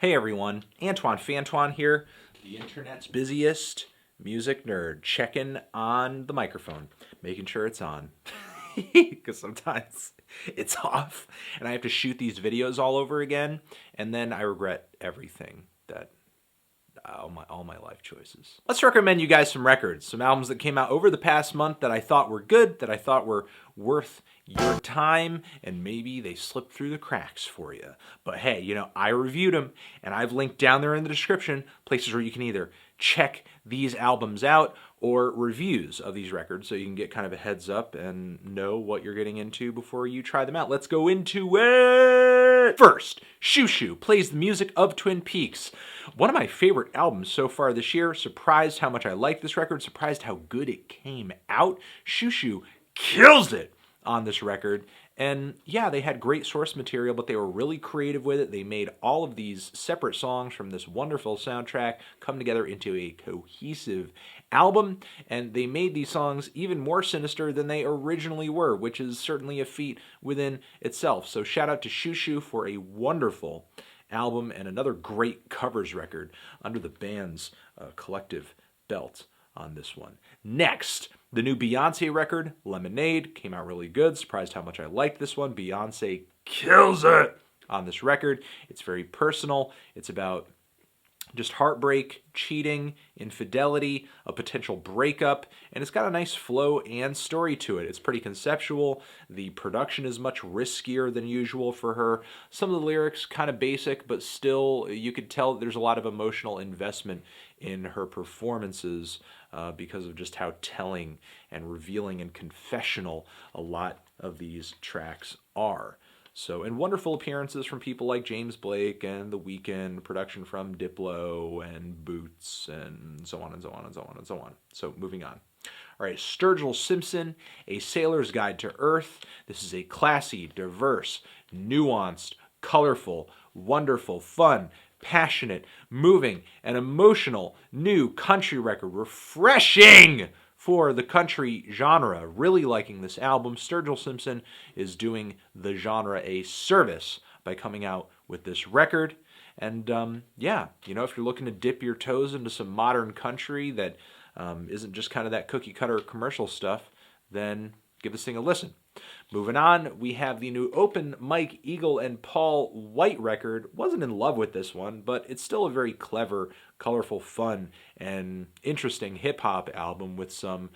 Hey everyone, Antoine Fantoine here, the internet's busiest music nerd, checking on the microphone, making sure it's on, because sometimes it's off, and I have to shoot these videos all over again, and then I regret everything that all my life choices. Let's recommend you guys some records, some albums that came out over the past month that I thought were good, that I thought were worth your time, and maybe they slipped through the cracks for you. But hey, you know, I reviewed them, and I've linked down there in the description places where you can either check these albums out or reviews of these records so you can get kind of a heads up and know what you're getting into before you try them out. Let's go into it! First, Shu Shu plays the music of Twin Peaks. One of my favorite albums so far this year. Surprised how much I like this record, surprised how good it came out. Shu Shu kills it on this record. And yeah, they had great source material, but they were really creative with it. They made all of these separate songs from this wonderful soundtrack come together into a cohesive album, and they made these songs even more sinister than they originally were, which is certainly a feat within itself. So shout out to Shu Shu for a wonderful album and another great covers record under the band's collective belt on this one. Next, the new Beyonce record, Lemonade, came out really good. Surprised how much I liked this one. Beyonce kills it on this record. It's very personal. It's about just heartbreak, cheating, infidelity, a potential breakup, and it's got a nice flow and story to it. It's pretty conceptual. The production is much riskier than usual for her. Some of the lyrics kind of basic, but still you could tell there's a lot of emotional investment in her performances because of just how telling and revealing and confessional a lot of these tracks are. So, and wonderful appearances from people like James Blake and The Weeknd, production from Diplo and Boots, and so on and so on and so on and so on. So, moving on. All right, Sturgill Simpson, A Sailor's Guide to Earth. This is a classy, diverse, nuanced, colorful, wonderful, fun, passionate, moving, and emotional new country record. Refreshing for the country genre. Really liking this album. Sturgill Simpson is doing the genre a service by coming out with this record. And yeah, you know, if you're looking to dip your toes into some modern country that isn't just kind of that cookie cutter commercial stuff, then give this thing a listen. Moving on, we have the new Openmike Eagle and Paul White record. Wasn't in love with this one, but it's still a very clever, colorful, fun, and interesting hip-hop album with some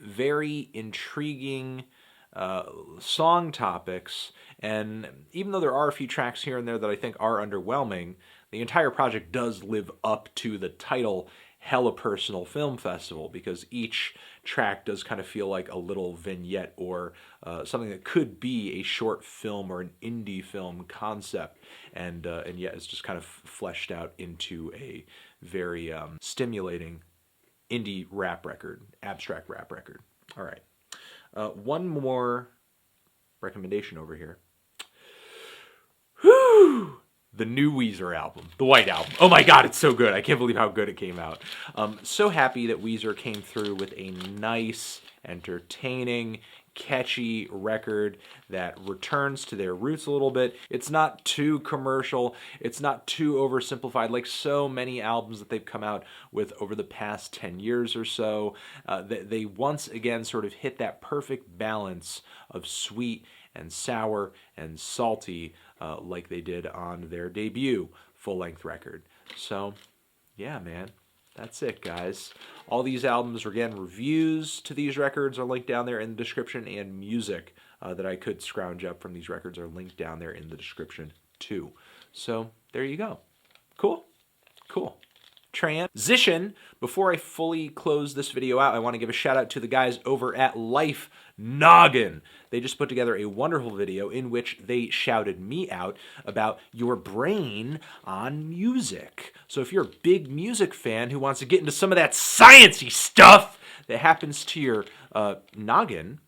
very intriguing song topics. And even though there are a few tracks here and there that I think are underwhelming, the entire project does live up to the title Hella Personal Film Festival, because each track does kind of feel like a little vignette or something that could be a short film or an indie film concept, and yet it's just kind of fleshed out into a very stimulating indie rap record, abstract rap record. All right, one more recommendation over here. Whew! The new Weezer album, the White Album. Oh my God, it's so good. I can't believe how good it came out. So happy that Weezer came through with a nice, entertaining, catchy record that returns to their roots a little bit. It's not too commercial. It's not too oversimplified like so many albums that they've come out with over the past 10 years or so. They once again sort of hit that perfect balance of sweet and sour and salty like they did on their debut full-length record. So, yeah, man. That's it, guys. All these albums, again, reviews to these records are linked down there in the description, and music that I could scrounge up from these records are linked down there in the description, too. So, there you go. Cool? Cool. Transition. Before I fully close this video out, I want to give a shout out to the guys over at Life Noggin. They just put together a wonderful video in which they shouted me out about your brain on music. So if you're a big music fan who wants to get into some of that sciencey stuff that happens to your noggin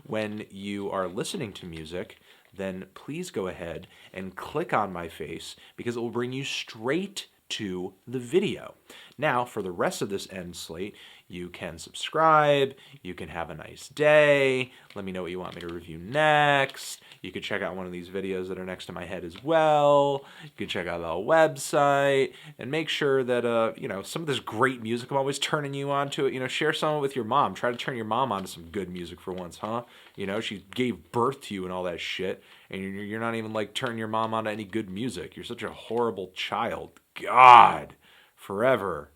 when you are listening to music, then please go ahead and click on my face, because it will bring you straight to the video. Now, for the rest of this end slate, you can subscribe, you can have a nice day, let me know what you want me to review next, you can check out one of these videos that are next to my head as well, you can check out the website, and make sure that, you know, some of this great music I'm always turning you on to it, you know, share some of it with your mom, try to turn your mom on to some good music for once, huh? You know, she gave birth to you and all that shit, and you're not even, like, turning your mom on to any good music. You're such a horrible child. God, forever.